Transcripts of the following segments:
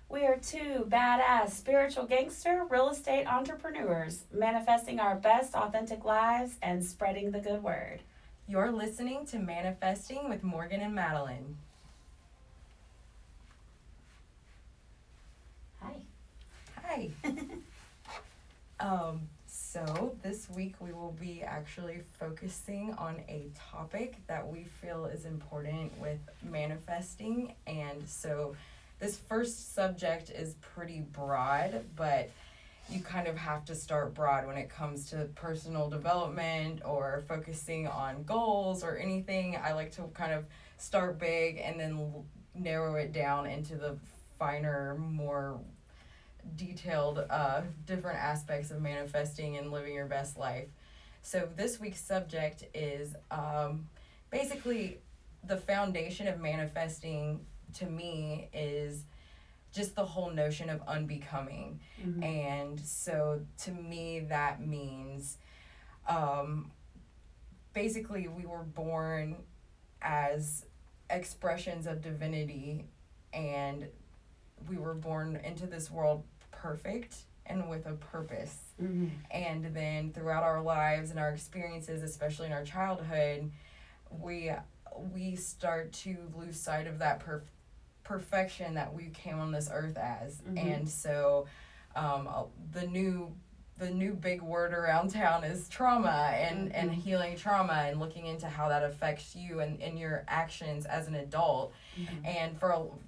We are two badass spiritual gangster real estate entrepreneurs manifesting our best authentic lives and spreading the good word. You're listening to Manifesting with Morgan and Madeline. Hi. Hi. So this week we will be actually focusing on a topic that we feel is important with manifesting. And so this first subject is pretty broad, but you kind of have to start broad when it comes to personal development or focusing on goals or anything. I like to kind of start big and then narrow it down into the finer, more detailed, different aspects of manifesting and living your best life. So this week's subject is basically the foundation of manifesting to me is just the whole notion of unbecoming. Mm-hmm. And so to me, that means basically we were born as expressions of divinity, and we were born into this world perfect and with a purpose. Mm-hmm. And then throughout our lives and our experiences, especially in our childhood, we start to lose sight of that perfection that we came on this earth as. Mm-hmm. And so the new big word around town is trauma and healing trauma and looking into how that affects you and your actions as an adult. Mm-hmm. And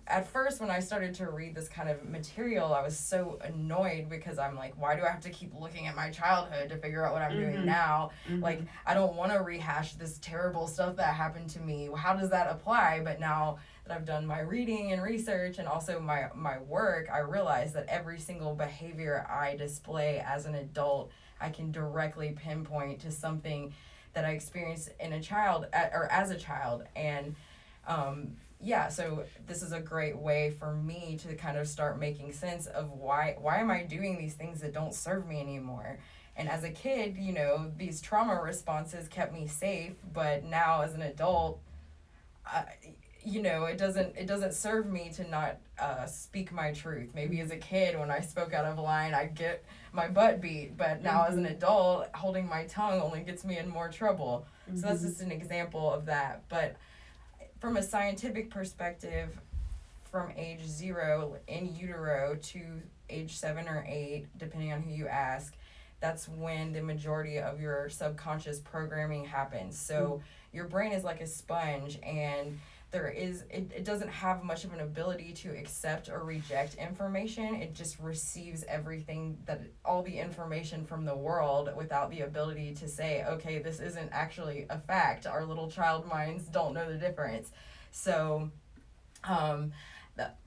at first when I started to read this kind of material, I was so annoyed because I'm like, why do I have to keep looking at my childhood to figure out what I'm doing now? Mm-hmm. Like, I don't want to rehash this terrible stuff that happened to me. How does that apply? But now that I've done my reading and research and also my work, I realize that every single behavior I display as an adult, I can directly pinpoint to something that I experienced in a child or as a child. And so this is a great way for me to kind of start making sense of why am I doing these things that don't serve me anymore. And as a kid, these trauma responses kept me safe, but now as an adult, it doesn't serve me to not speak my truth. Maybe as a kid, when I spoke out of line, I'd get my butt beat, but now as an adult, holding my tongue only gets me in more trouble. Mm-hmm. So that's just an example of that. But from a scientific perspective, from age 0 in utero to age 7 or 8, depending on who you ask, that's when the majority of your subconscious programming happens. So your brain is like a sponge, and it doesn't have much of an ability to accept or reject information. It just receives all the information from the world without the ability to say, okay, this isn't actually a fact. Our little child minds don't know the difference. So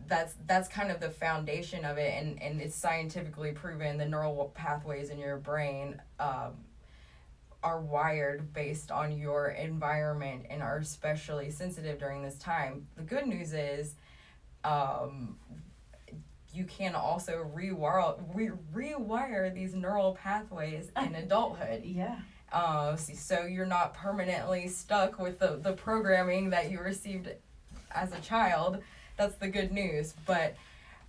that's kind of the foundation of it, and it's scientifically proven the neural pathways in your brain are wired based on your environment and are especially sensitive during this time. The good news is you can also rewire these neural pathways in adulthood. Yeah. So you're not permanently stuck with the programming that you received as a child. That's the good news. But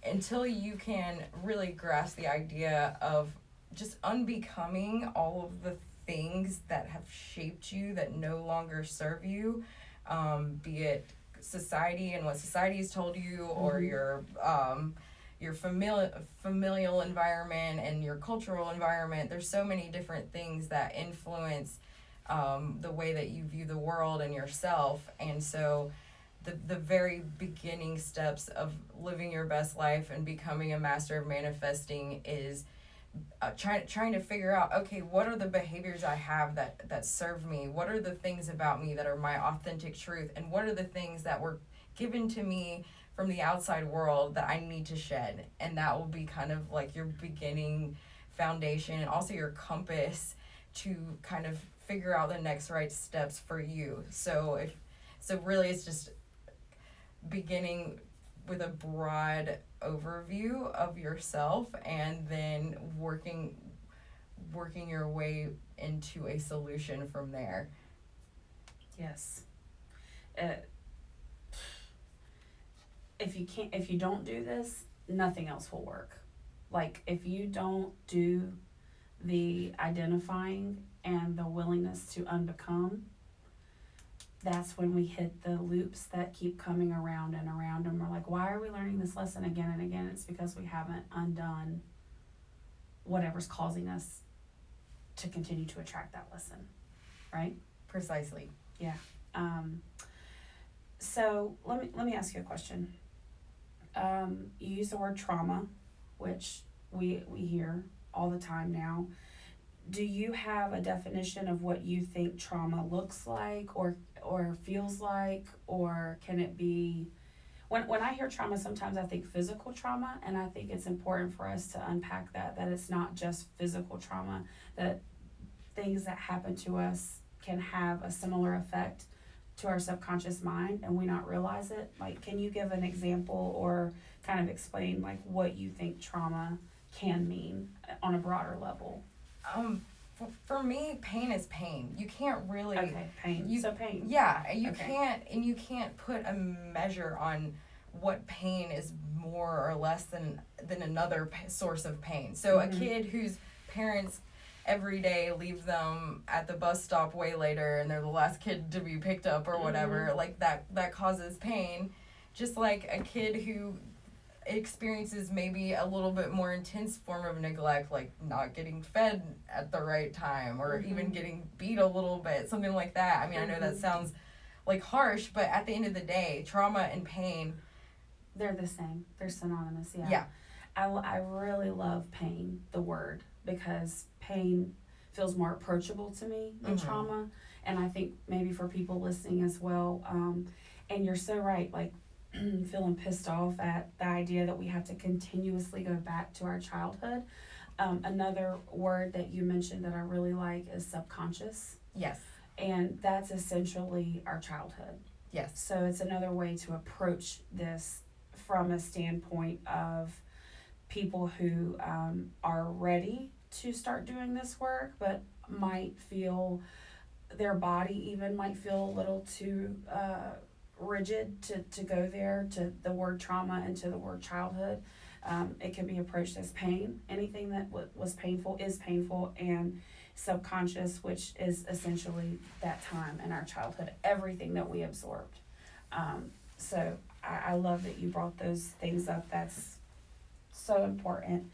until you can really grasp the idea of just unbecoming all of the things that have shaped you that no longer serve you, be it society and what society has told you, or your familial environment and your cultural environment. There's so many different things that influence the way that you view the world and yourself. And so the very beginning steps of living your best life and becoming a master of manifesting is trying to figure out, okay, what are the behaviors I have that serve me? What are the things about me that are my authentic truth? And what are the things that were given to me from the outside world that I need to shed? And that will be kind of like your beginning foundation and also your compass to kind of figure out the next right steps for you. So really it's just beginning with a broad overview of yourself and then working your way into a solution from there. Yes. If you don't do this, nothing else will work. Like, if you don't do the identifying and the willingness to unbecome, that's when we hit the loops that keep coming around and around, and we're like, why are we learning this lesson again and again? It's because we haven't undone whatever's causing us to continue to attract that lesson, right? Precisely. Yeah. So let me ask you a question. You use the word trauma, which we hear all the time now. Do you have a definition of what you think trauma looks like or feels like, or can it be, when I hear trauma, sometimes I think physical trauma, and I think it's important for us to unpack that it's not just physical trauma, that things that happen to us can have a similar effect to our subconscious mind and we not realize it. Like, can you give an example or kind of explain like what you think trauma can mean on a broader level? For me, pain is pain. You can't really. Okay, pain. Pain. Yeah, you Okay. can't put a measure on what pain is more or less than another source of pain. So Mm-hmm. a kid whose parents every day leave them at the bus stop way later and they're the last kid to be picked up or whatever, Mm-hmm. like that causes pain. Just like a kid who experiences maybe a little bit more intense form of neglect, like not getting fed at the right time or Mm-hmm. even getting beat a little bit, something like that. I mean, I know that sounds like harsh, but at the end of the day, trauma and pain, They're the same. They're synonymous. Yeah. yeah. I really love pain, the word, because pain feels more approachable to me than Mhm. trauma. And I think maybe for people listening as well. And you're so right, like feeling pissed off at the idea that we have to continuously go back to our childhood. Another word that you mentioned that I really like is subconscious. Yes. And that's essentially our childhood. Yes. So it's another way to approach this from a standpoint of people who are ready to start doing this work, but might feel their body even might feel a little too rigid to go there, to the word trauma and to the word childhood. It can be approached as pain. Anything that was painful is painful, and subconscious, which is essentially that time in our childhood, everything that we absorbed. So I love that you brought those things up. That's so important.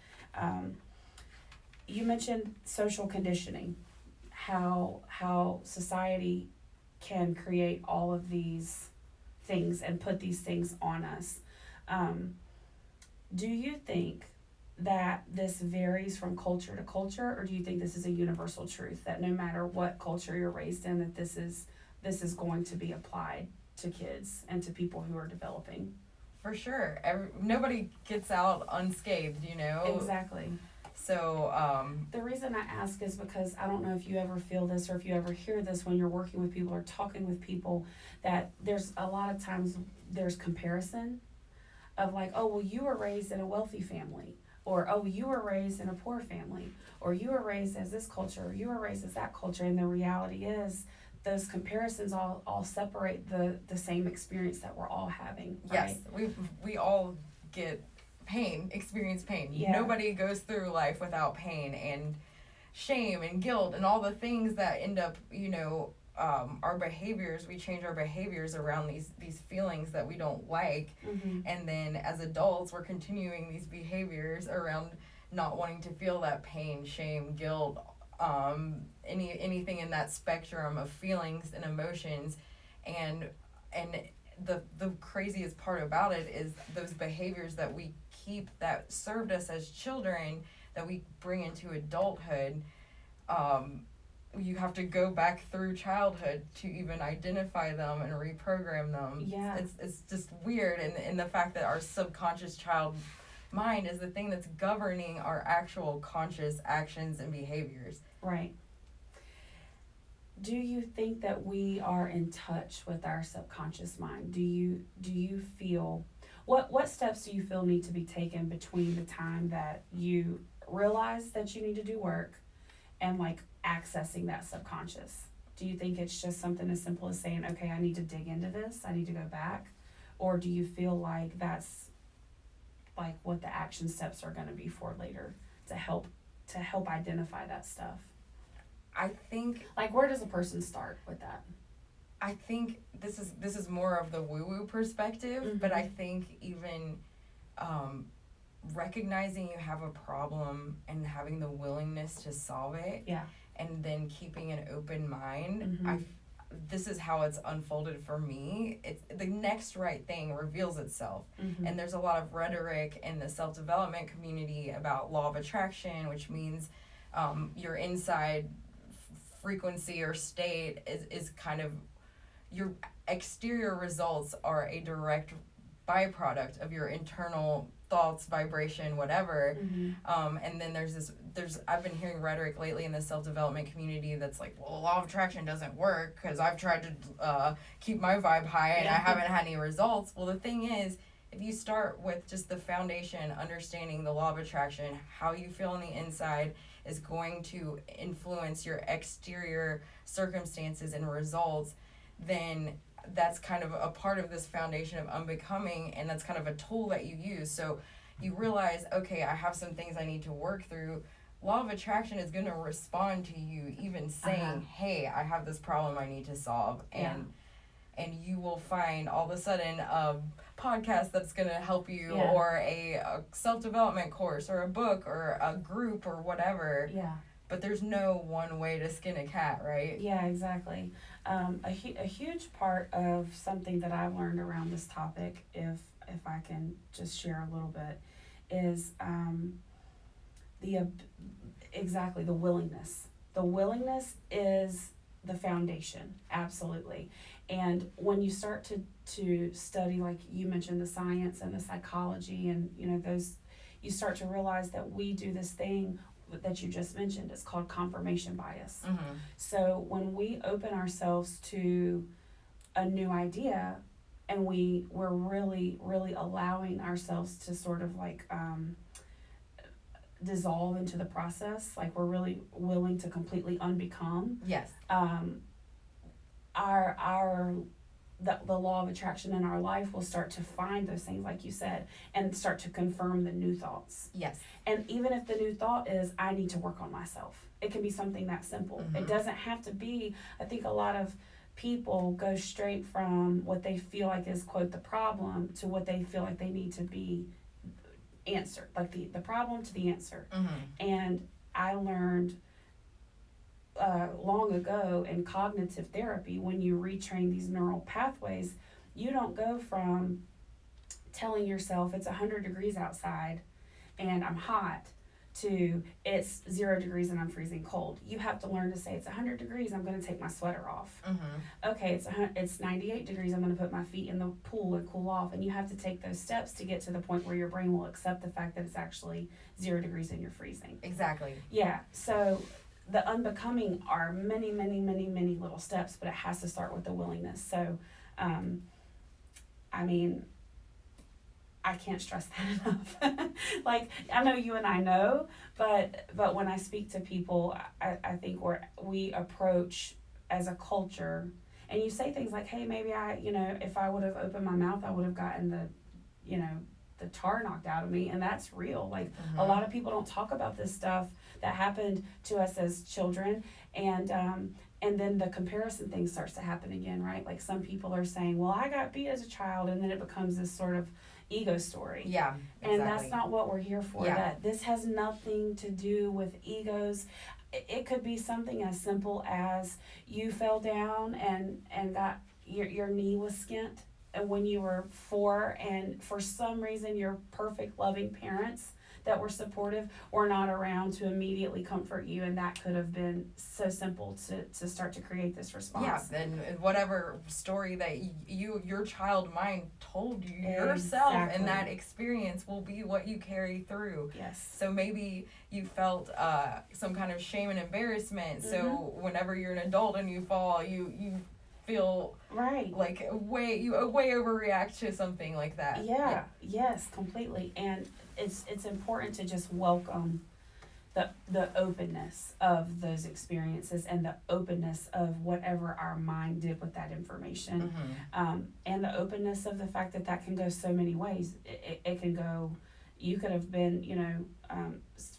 You mentioned social conditioning, how society can create all of these things and put these things on us. Do you think that this varies from culture to culture, or do you think this is a universal truth that no matter what culture you're raised in, that this is going to be applied to kids and to people who are developing? For sure. Nobody gets out unscathed, you know? Exactly. So, The reason I ask is because I don't know if you ever feel this or if you ever hear this when you're working with people or talking with people, that there's a lot of times there's comparison of like, oh, well, you were raised in a wealthy family, or oh, you were raised in a poor family, or you were raised as this culture, or you were raised as that culture. And the reality is those comparisons all separate the same experience that we're all having, right? yes, we all experience pain. Yeah. Nobody goes through life without pain and shame and guilt and all the things that end up, our behaviors. We change our behaviors around these feelings that we don't like. Mm-hmm. And then as adults, we're continuing these behaviors around not wanting to feel that pain, shame, guilt, anything in that spectrum of feelings and emotions. And the craziest part about it is those behaviors that we keep that served us as children that we bring into adulthood. You have to go back through childhood to even identify them and reprogram them. Yeah. It's just weird, and the fact that our subconscious child mind is the thing that's governing our actual conscious actions and behaviors. Right. Do you think that we are in touch with our subconscious mind? Do you feel what steps do you feel need to be taken between the time that you realize that you need to do work and like accessing that subconscious? Do you think it's just something as simple as saying, okay, I need to dig into this, I need to go back? Or do you feel like that's like what the action steps are going to be for later to help identify that stuff. I think, like, where does a person start with that? I think this is more of the woo-woo perspective, but I think even recognizing you have a problem and having the willingness to solve it, and then keeping an open mind, this is how it's unfolded for me. It's the next right thing reveals itself. And there's a lot of rhetoric in the self-development community about law of attraction, which means your inside frequency or state is kind of, your exterior results are a direct byproduct of your internal thoughts, vibration, whatever. And then there's I've been hearing rhetoric lately in the self-development community that's like, well, the law of attraction doesn't work because I've tried to keep my vibe high and I haven't had any results. Well, the thing is, if you start with just the foundation, understanding the law of attraction, how you feel on the inside is going to influence your exterior circumstances and results, then that's kind of a part of this foundation of unbecoming, and that's kind of a tool that you use. So you realize, okay, I have some things I need to work through. Law of attraction is going to respond to you even saying, hey, I have this problem I need to solve. And you will find all of a sudden a podcast that's going to help you, or a self-development course, or a book, or a group, or whatever. But there's no one way to skin a cat, right? Yeah, exactly. A huge part of something that I've learned around this topic, if I can just share a little bit, is the willingness. The willingness is the foundation, absolutely. And when you start to study, like you mentioned, the science and the psychology, and you start to realize that we do this thing that you just mentioned. It's called confirmation bias. So when we open ourselves to a new idea, and we're really, really allowing ourselves to sort of like dissolve into the process, like we're really willing to completely unbecome. The law of attraction in our life will start to find those things, like you said, and start to confirm the new thoughts. And even if the new thought is, I need to work on myself, it can be something that simple. It doesn't have to be, I think a lot of people go straight from what they feel like is, quote, the problem, to what they feel like they need to be answered, like the problem to the answer. And I learned long ago in cognitive therapy, when you retrain these neural pathways, you don't go from telling yourself it's 100 degrees outside and I'm hot to it's 0 degrees and I'm freezing cold. You have to learn to say it's 100 degrees, I'm going to take my sweater off. Okay, it's 98 degrees, I'm going to put my feet in the pool and cool off. And you have to take those steps to get to the point where your brain will accept the fact that it's actually 0 degrees and you're freezing. Yeah, so the unbecoming are many, many, many, many little steps, but it has to start with the willingness. So, I mean, I can't stress that enough. Like, I know you and I know, but when I speak to people, I think we approach as a culture, and you say things like, hey, maybe if I would have opened my mouth, I would have gotten the tar knocked out of me, and that's real. Like, a lot of people don't talk about this stuff that happened to us as children, and then the comparison thing starts to happen again, right? Like, some people are saying, well, I got beat as a child, and then it becomes this sort of ego story. And that's not what we're here for. That this has nothing to do with egos. It could be something as simple as you fell down and got your knee was skint when you were 4, and for some reason your perfect loving parents that were supportive were not around to immediately comfort you, and that could have been so simple to start to create this response. And whatever story that your child mind told you yourself, and that experience will be what you carry through. So maybe you felt some kind of shame and embarrassment, so whenever you're an adult and you fall, you feel like you way overreact to something like that. Yes, completely. And it's important to just welcome the openness of those experiences and the openness of whatever our mind did with that information, and the openness of the fact that can go so many ways. It can go You could have been,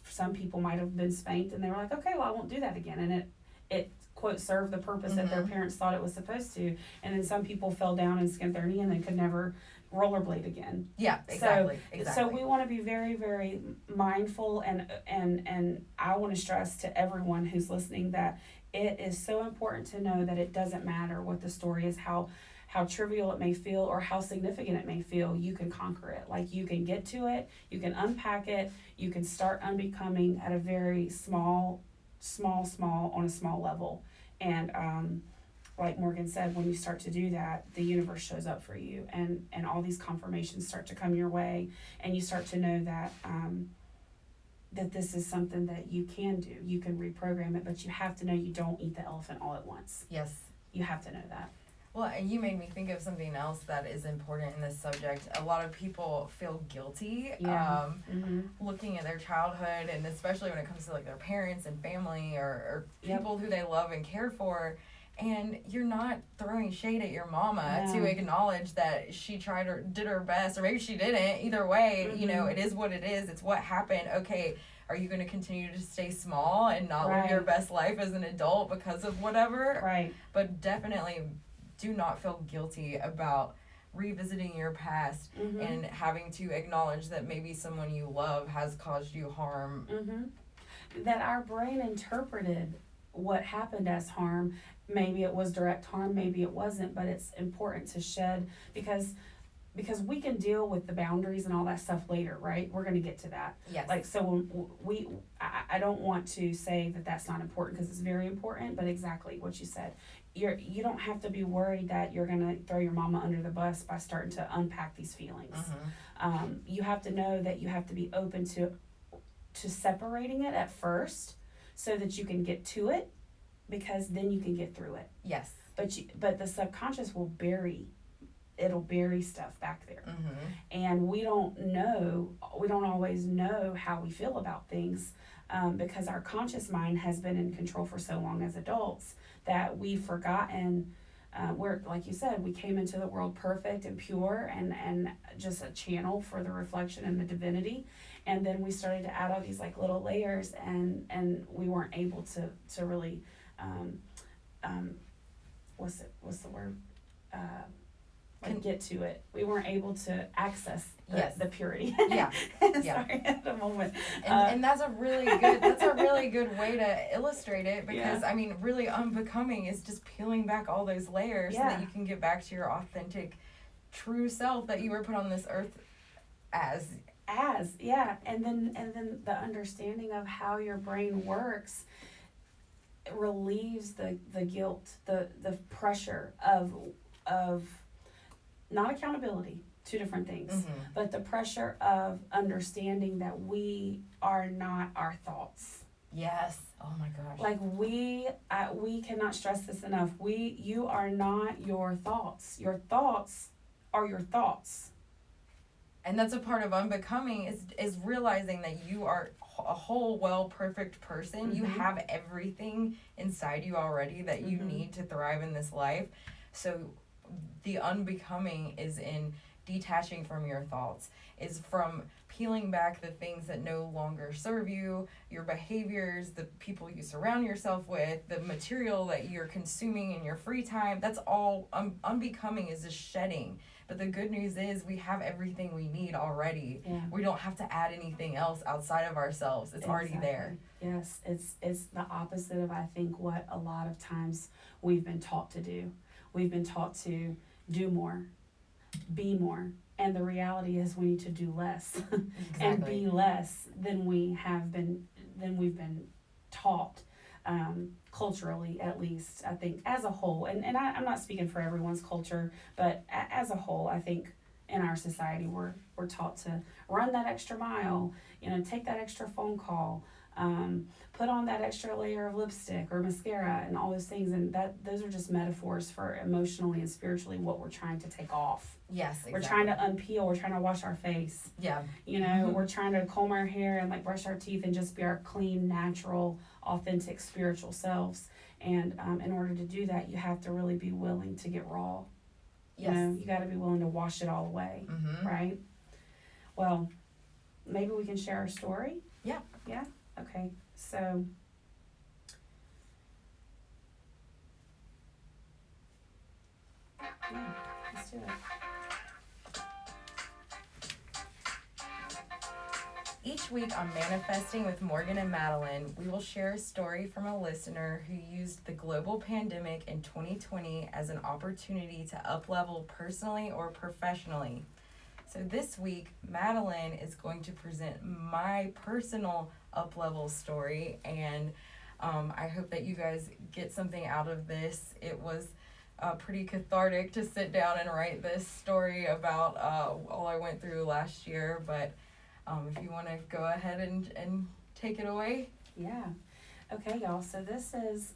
some people might have been spanked and they were like, okay, well, I won't do that again. And it quote, served the purpose that their parents thought it was supposed to. And then some people fell down and skinned their knee and then could never rollerblade again. Yeah, exactly. So we want to be very, very mindful, and I want to stress to everyone who's listening that it is so important to know that it doesn't matter what the story is, how trivial it may feel or how significant it may feel. You can conquer it. Like, you can get to it, you can unpack it, you can start unbecoming at a very small on a small level. And like Morgan said, when you start to do that, the universe shows up for you, and all these confirmations start to come your way, and you start to know that that this is something that you can do. You can reprogram it, but you have to know you don't eat the elephant all at once. Yes. You have to know that. Well, and you made me think of something else that is important in this subject. A lot of people feel guilty looking at their childhood, and especially when it comes to like their parents and family or people who they love and care for. And you're not throwing shade at your mama to acknowledge that she tried or did her best, or maybe she didn't. Either way, it is what it is. It's what happened. Okay, are you going to continue to stay small and not live your best life as an adult because of whatever? Right. But definitely do not feel guilty about revisiting your past and having to acknowledge that maybe someone you love has caused you harm. That our brain interpreted what happened as harm. Maybe it was direct harm, maybe it wasn't, but it's important to shed because we can deal with the boundaries and all that stuff later, right? We're going to get to that. Yes. Like, so I don't want to say that that's not important, because it's very important, but exactly what you said. You don't have to be worried that you're going to throw your mama under the bus by starting to unpack these feelings. You have to know that you have to be open to separating it at first so that you can get to it, because then you can get through it. Yes. But the subconscious will bury stuff back there. And we don't always know how we feel about things, because our conscious mind has been in control for so long as adults that we've forgotten. We're, like you said, we came into the world perfect and pure and just a channel for the reflection and the divinity. And then we started to add all these like little layers, and we weren't able to really, what's the word? Get to it. We weren't able to access the purity. Sorry, at the moment. And that's a really good way to illustrate it, because I mean, really unbecoming is just peeling back all those layers so that you can get back to your authentic, true self that you were put on this earth as. And then the understanding of how your brain works relieves the guilt, the pressure of not accountability, two different things, but the pressure of understanding that we are not our thoughts. Yes. Oh my gosh. Like we cannot stress this enough. You are not your thoughts. Your thoughts are your thoughts. And that's a part of unbecoming is realizing that you are a whole, perfect person. You have everything inside you already that you need to thrive in this life. So the unbecoming is in detaching from your thoughts, is from peeling back the things that no longer serve you, your behaviors, the people you surround yourself with, the material that you're consuming in your free time. That's all unbecoming is just shedding. But the good news is we have everything we need already. Yeah. We don't have to add anything else outside of ourselves. It's already there. Yes, it's the opposite of, I think, what a lot of times we've been taught to do. We've been taught to do more, be more, and the reality is we need to do less and be less than we've been taught, culturally, at least, I think, as a whole. And I'm not speaking for everyone's culture, but as a whole, I think in our society we're taught to run that extra mile, take that extra phone call, put on that extra layer of lipstick or mascara and all those things, and those are just metaphors for emotionally and spiritually what we're trying to take off. Yes, exactly. We're trying to unpeel, we're trying to wash our face. Yeah. We're trying to comb our hair and like brush our teeth and just be our clean, natural, authentic, spiritual selves. And in order to do that, you have to really be willing to get raw. Yes. You got to be willing to wash it all away, right? Well, maybe we can share our story? Yeah. Yeah? Okay. So, yeah, let's do it. Each week on Manifesting with Morgan and Madeline, we will share a story from a listener who used the global pandemic in 2020 as an opportunity to up-level personally or professionally. So this week, Madeline is going to present my personal up-level story, and I hope that you guys get something out of this. It was pretty cathartic to sit down and write this story about all I went through last year, but if you want to go ahead and take it away. Yeah. Okay, y'all. So this is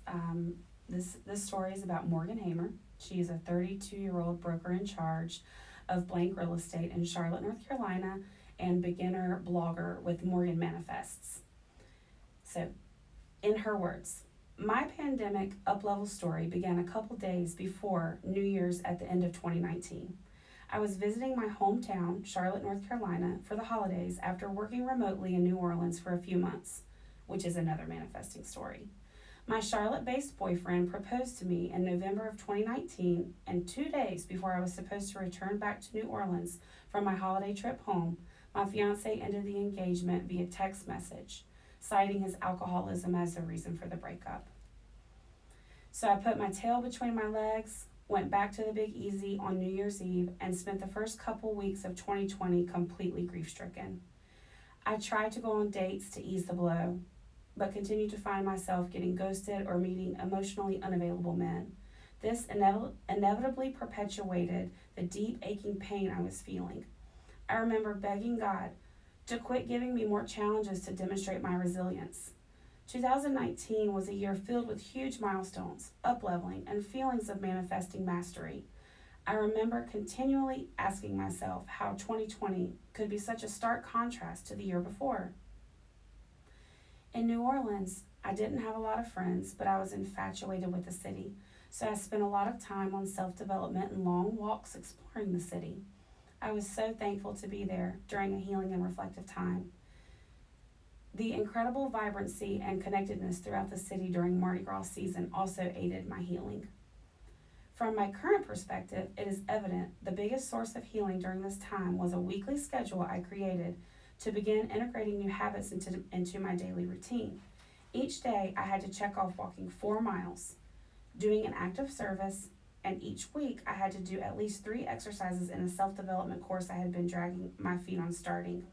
this story is about Morgan Hamer. She's a 32-year-old broker in charge of blank real estate in Charlotte, North Carolina, and beginner blogger with Morgan Manifests. So, in her words, my pandemic up-level story began a couple days before New Year's at the end of 2019. I was visiting my hometown, Charlotte, North Carolina, for the holidays after working remotely in New Orleans for a few months, which is another manifesting story. My Charlotte-based boyfriend proposed to me in November of 2019, and 2 days before I was supposed to return back to New Orleans from my holiday trip home, my fiance ended the engagement via text message, citing his alcoholism as the reason for the breakup. So I put my tail between my legs, went back to the Big Easy on New Year's Eve, and spent the first couple weeks of 2020 completely grief-stricken. I tried to go on dates to ease the blow, but continued to find myself getting ghosted or meeting emotionally unavailable men. This inevitably perpetuated the deep aching pain I was feeling. I remember begging God to quit giving me more challenges to demonstrate my resilience. 2019 was a year filled with huge milestones, up-leveling, and feelings of manifesting mastery. I remember continually asking myself how 2020 could be such a stark contrast to the year before. In New Orleans, I didn't have a lot of friends, but I was infatuated with the city, so I spent a lot of time on self-development and long walks exploring the city. I was so thankful to be there during a healing and reflective time. The incredible vibrancy and connectedness throughout the city during Mardi Gras season also aided my healing. From my current perspective, it is evident the biggest source of healing during this time was a weekly schedule I created to begin integrating new habits into my daily routine. Each day, I had to check off walking 4 miles, doing an act of service, and each week I had to do at least 3 exercises in a self-development course I had been dragging my feet on starting.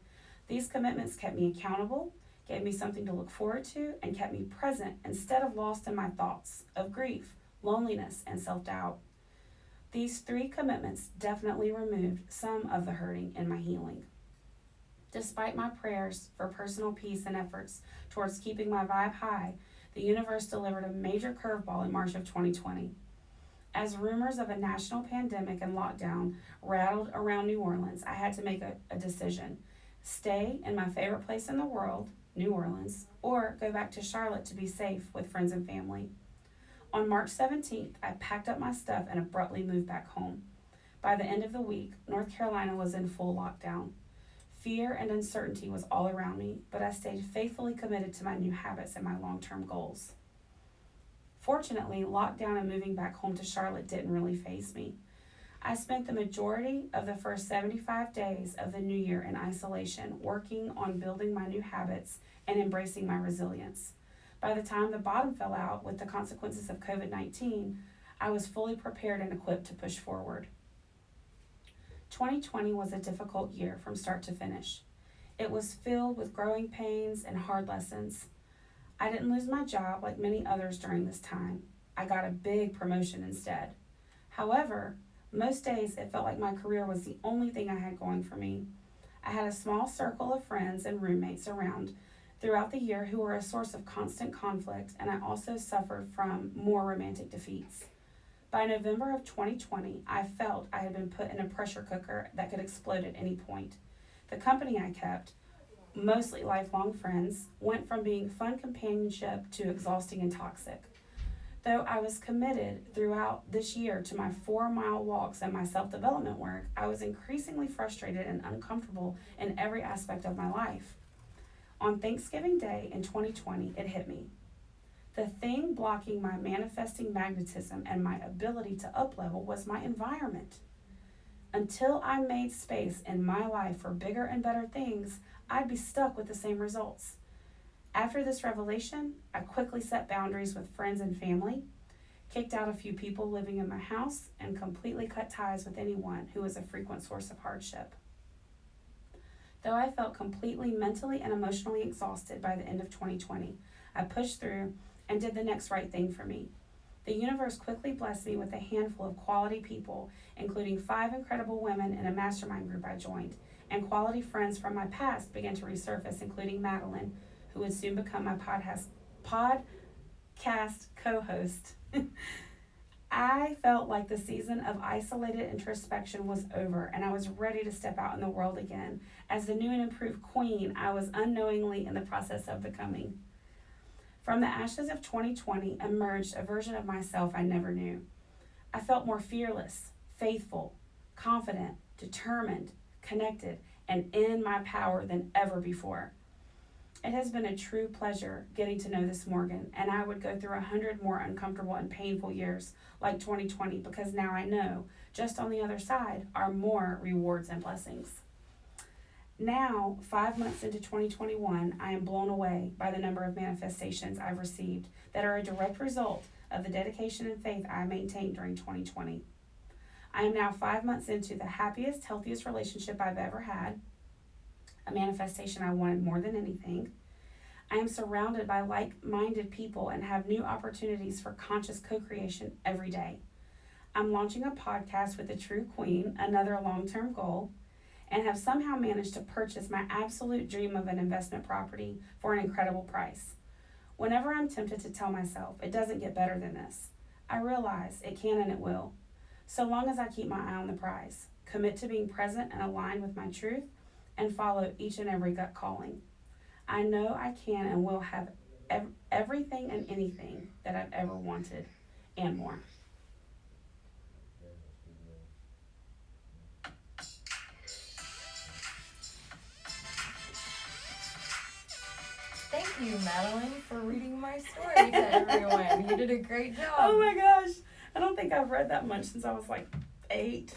These commitments kept me accountable, gave me something to look forward to, and kept me present instead of lost in my thoughts of grief, loneliness, and self-doubt. These 3 commitments definitely removed some of the hurting in my healing. Despite my prayers for personal peace and efforts towards keeping my vibe high, the universe delivered a major curveball in March of 2020. As rumors of a national pandemic and lockdown rattled around New Orleans, I had to make a decision: stay in my favorite place in the world, New Orleans, or go back to Charlotte to be safe with friends and family. On March 17th, I packed up my stuff and abruptly moved back home. By the end of the week, North Carolina was in full lockdown. Fear and uncertainty was all around me, but I stayed faithfully committed to my new habits and my long-term goals. Fortunately, lockdown and moving back home to Charlotte didn't really faze me. I spent the majority of the first 75 days of the new year in isolation, working on building my new habits and embracing my resilience. By the time the bottom fell out with the consequences of COVID-19, I was fully prepared and equipped to push forward. 2020 was a difficult year from start to finish. It was filled with growing pains and hard lessons. I didn't lose my job like many others during this time. I got a big promotion instead. However, most days it felt like my career was the only thing I had going for me. I had a small circle of friends and roommates around throughout the year who were a source of constant conflict, and I also suffered from more romantic defeats. By November of 2020, I felt I had been put in a pressure cooker that could explode at any point. The company I kept, mostly lifelong friends, went from being fun companionship to exhausting and toxic. Though I was committed throughout this year to my 4-mile walks and my self development work, I was increasingly frustrated and uncomfortable in every aspect of my life. On Thanksgiving Day in 2020, it hit me. The thing blocking my manifesting magnetism and my ability to uplevel was my environment. Until I made space in my life for bigger and better things, I'd be stuck with the same results. After this revelation, I quickly set boundaries with friends and family, kicked out a few people living in my house, and completely cut ties with anyone who was a frequent source of hardship. Though I felt completely mentally and emotionally exhausted by the end of 2020, I pushed through and did the next right thing for me. The universe quickly blessed me with a handful of quality people, including 5 incredible women in a mastermind group I joined, and quality friends from my past began to resurface, including Madeline, who would soon become my podcast co-host. I felt like the season of isolated introspection was over, and I was ready to step out in the world again. As the new and improved queen, I was unknowingly in the process of becoming. From the ashes of 2020 emerged a version of myself I never knew. I felt more fearless, faithful, confident, determined, connected, and in my power than ever before. It has been a true pleasure getting to know this Morgan, and I would go through 100 more uncomfortable and painful years like 2020 because now I know, just on the other side, are more rewards and blessings. Now, 5 months into 2021, I am blown away by the number of manifestations I've received that are a direct result of the dedication and faith I maintained during 2020. I am now 5 months into the happiest, healthiest relationship I've ever had, a manifestation I wanted more than anything. I am surrounded by like-minded people and have new opportunities for conscious co-creation every day. I'm launching a podcast with a true queen, another long-term goal, and have somehow managed to purchase my absolute dream of an investment property for an incredible price. Whenever I'm tempted to tell myself it doesn't get better than this, I realize it can and it will, so long as I keep my eye on the prize, commit to being present and aligned with my truth, and follow each and every gut calling. I know I can and will have everything and anything that I've ever wanted and more. Thank you, Madeline, for reading my story to everyone. You did a great job. Oh my gosh. I don't think I've read that much since I was like 8.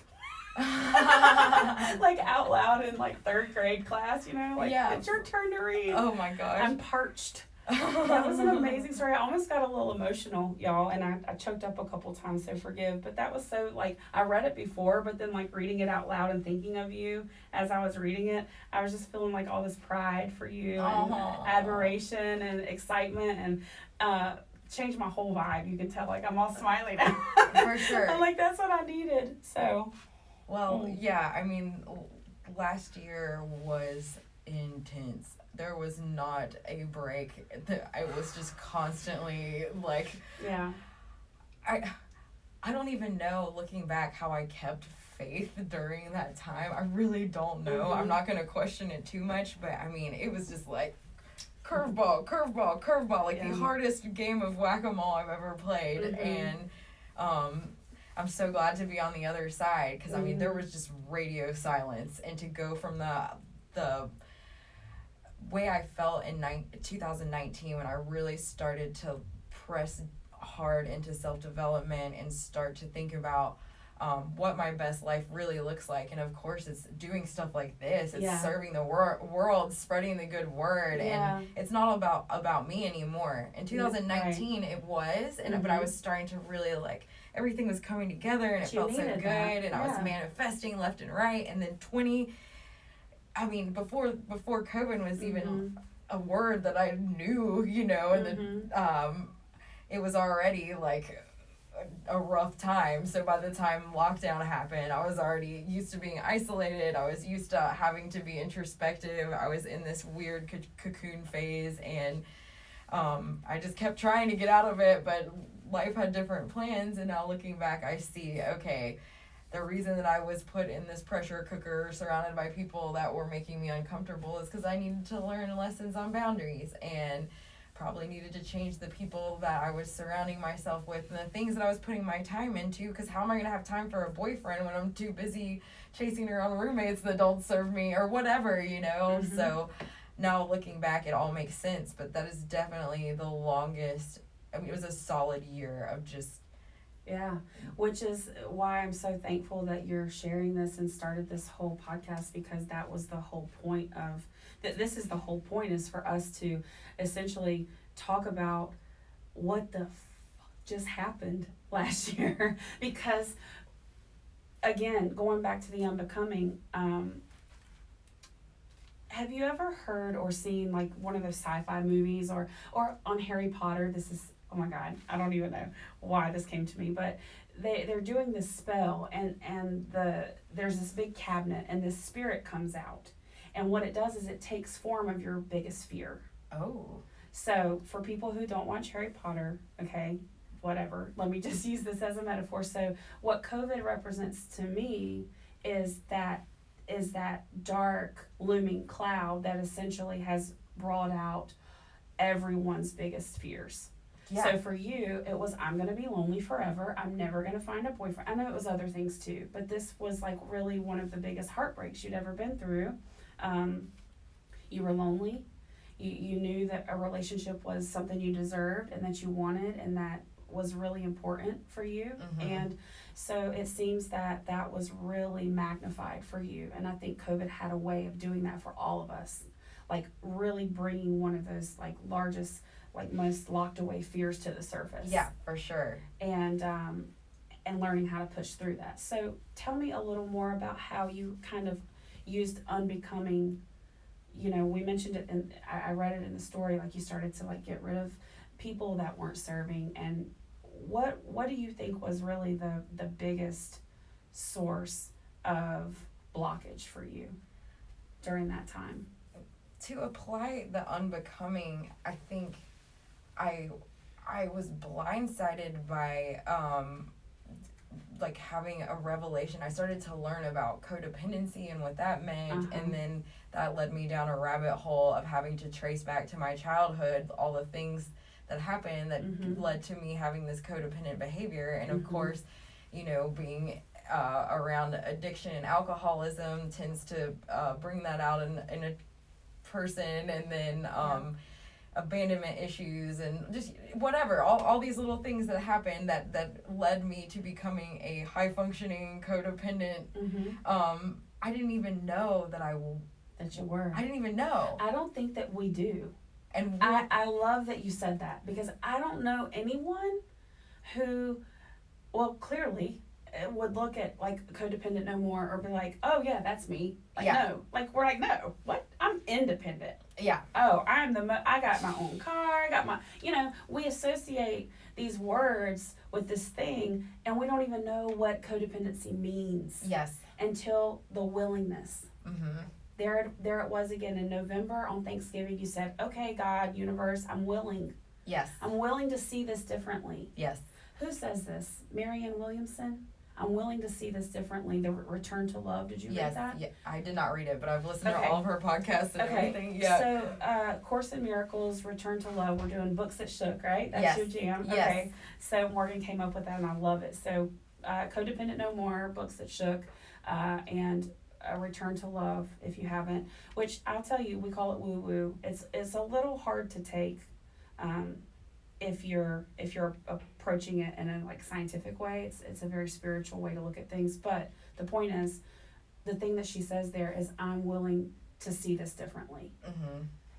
Like out loud in like 3rd grade class, you know? Like, yeah. It's your turn to read. Oh my gosh. I'm parched. That was an amazing story. I almost got a little emotional, y'all, and I choked up a couple times, so forgive. But that was so, like, I read it before, but then, like, reading it out loud and thinking of you as I was reading it, I was just feeling, like, all this pride for you and admiration and excitement and changed my whole vibe. You can tell, like, I'm all smiley now. For sure. I'm like, that's what I needed, so. Well, yeah, I mean, last year was intense. There was not a break. I was just constantly like, yeah. I don't even know, looking back, how I kept faith during that time. I really don't know. Mm-hmm. I'm not going to question it too much, but I mean, it was just like curveball, curveball, curveball, like the hardest game of whack-a-mole I've ever played. Mm-hmm. And I'm so glad to be on the other side, because I mean, there was just radio silence, and to go from the way I felt in 2019 when I really started to press hard into self-development and start to think about what my best life really looks like. And of course, it's doing stuff like this. It's serving the world, spreading the good word. And it's not about me anymore. In 2019, it was, but I was starting to really, like, everything was coming together, and it felt so good, and I was manifesting left and right. And then before COVID was even a word that I knew, you know, and then it was already like a rough time. So by the time lockdown happened, I was already used to being isolated. I was used to having to be introspective. I was in this weird cocoon phase, and I just kept trying to get out of it, but life had different plans. And now looking back, I see, okay, the reason that I was put in this pressure cooker surrounded by people that were making me uncomfortable is because I needed to learn lessons on boundaries. And probably needed to change the people that I was surrounding myself with and the things that I was putting my time into, because how am I going to have time for a boyfriend when I'm too busy chasing around roommates that don't serve me or whatever, you know? Mm-hmm. So now looking back, it all makes sense, but that is definitely the longest. I mean, it was a solid year of just. Yeah, which is why I'm so thankful that you're sharing this and started this whole podcast, because that was the whole point of that. This is the whole point, is for us to essentially talk about what the just happened last year. Because again, going back to the unbecoming, have you ever heard or seen like one of those sci-fi movies or on Harry Potter? This is, oh my God, I don't even know why this came to me, but they're doing this spell, and there's this big cabinet, and this spirit comes out, and what it does is it takes form of your biggest fear. Oh. So for people who don't watch Harry Potter, okay, whatever, let me just use this as a metaphor. So what COVID represents to me is that dark looming cloud that essentially has brought out everyone's biggest fears. Yeah. So for you, it was, I'm going to be lonely forever. I'm never going to find a boyfriend. I know it was other things too, but this was like really one of the biggest heartbreaks you'd ever been through. You were lonely. You knew that a relationship was something you deserved and that you wanted and that was really important for you. Mm-hmm. And so it seems that was really magnified for you. And I think COVID had a way of doing that for all of us. Like really bringing one of those like largest, like most locked away fears to the surface. Yeah, for sure. And learning how to push through that. So tell me a little more about how you kind of used unbecoming. You know, we mentioned it, and I read it in the story, like you started to like get rid of people that weren't serving. And what do you think was really the biggest source of blockage for you during that time? To apply the unbecoming, I think I was blindsided by like having a revelation. I started to learn about codependency and what that meant, and then that led me down a rabbit hole of having to trace back to my childhood all the things that happened that led to me having this codependent behavior. And of course, you know, being around addiction and alcoholism tends to bring that out in a person, and then abandonment issues and just whatever, all these little things that happened that led me to becoming a high functioning codependent. I didn't even know that you were. I didn't even know. I don't think that we do. And I love that you said that, because I don't know anyone who, well, clearly would look at like Codependent No More or be like, oh yeah, that's me. Like, no, like we're like, no, what? I'm independent. Yeah. Oh, I got my own car. I got my, we associate these words with this thing, and we don't even know what codependency means. Yes. Until the willingness. Mm-hmm. There it was again in November on Thanksgiving. You said, okay, God, universe, I'm willing. Yes. I'm willing to see this differently. Yes. Who says this? Marianne Williamson? I'm willing to see this differently. The Return to Love. Did you read that? Yeah, I did not read it, but I've listened to all of her podcasts and everything. Yeah. So, Course in Miracles, Return to Love. We're doing books that shook, right? That's your jam. Yes. Okay. So Morgan came up with that, and I love it. So, Codependent No More, Books That Shook, and Return to Love, if you haven't. Which I'll tell you, we call it woo woo. It's a little hard to take. If you're approaching it in a like scientific way, it's a very spiritual way to look at things. But the point is, the thing that she says there is, I'm willing to see this differently,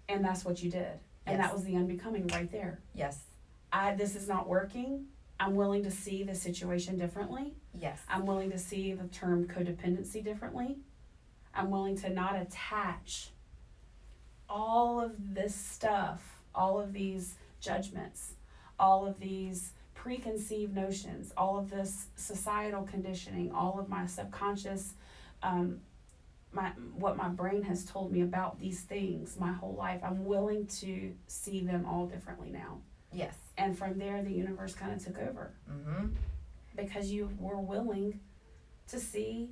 and that's what you did, and that was the unbecoming right there. Yes. This is not working. I'm willing to see the situation differently. Yes. I'm willing to see the term codependency differently. I'm willing to not attach all of this stuff, all of these judgments, all of these preconceived notions, all of this societal conditioning, all of my subconscious, what my brain has told me about these things my whole life. I'm willing to see them all differently now. Yes. And from there, the universe kind of took over. Because you were willing to see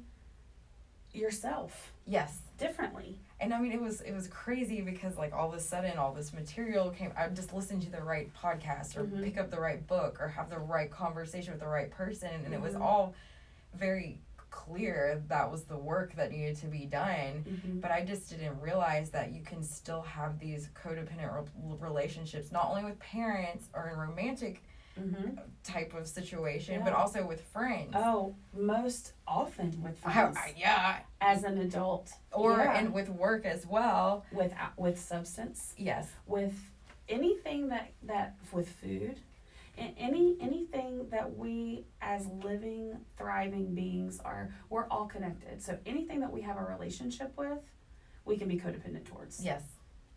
yourself Yes. differently. And I mean, it was crazy because like all of a sudden all this material came. I would just listen to the right podcast or Mhm. pick up the right book or have the right conversation with the right person, and it was Mhm. all very clear that was the work that needed to be done. Mhm. But I just didn't realize that you can still have these codependent relationships, not only with parents or in romantic Mhm. type of situation, Yeah. but also with friends. Oh, most often with friends. Yeah. As an adult. Or Yeah. and with work as well. With substance. Yes. With anything that with food. Anything that we as living, thriving beings we're all connected. So anything that we have a relationship with, we can be codependent towards. Yes.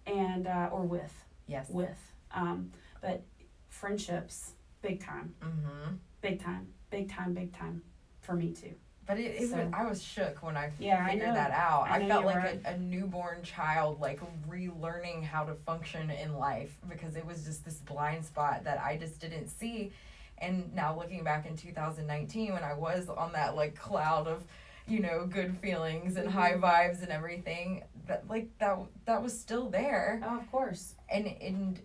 And or with. Yes. With. But friendships, big time. Mm-hmm. Big time. Big time, big time. For me too. But I was shook when I figured that out. I felt like a newborn child, like relearning how to function in life, because it was just this blind spot that I just didn't see. And now looking back in 2019, when I was on that like cloud of, good feelings and high vibes and everything, that was still there. Oh, of course. And in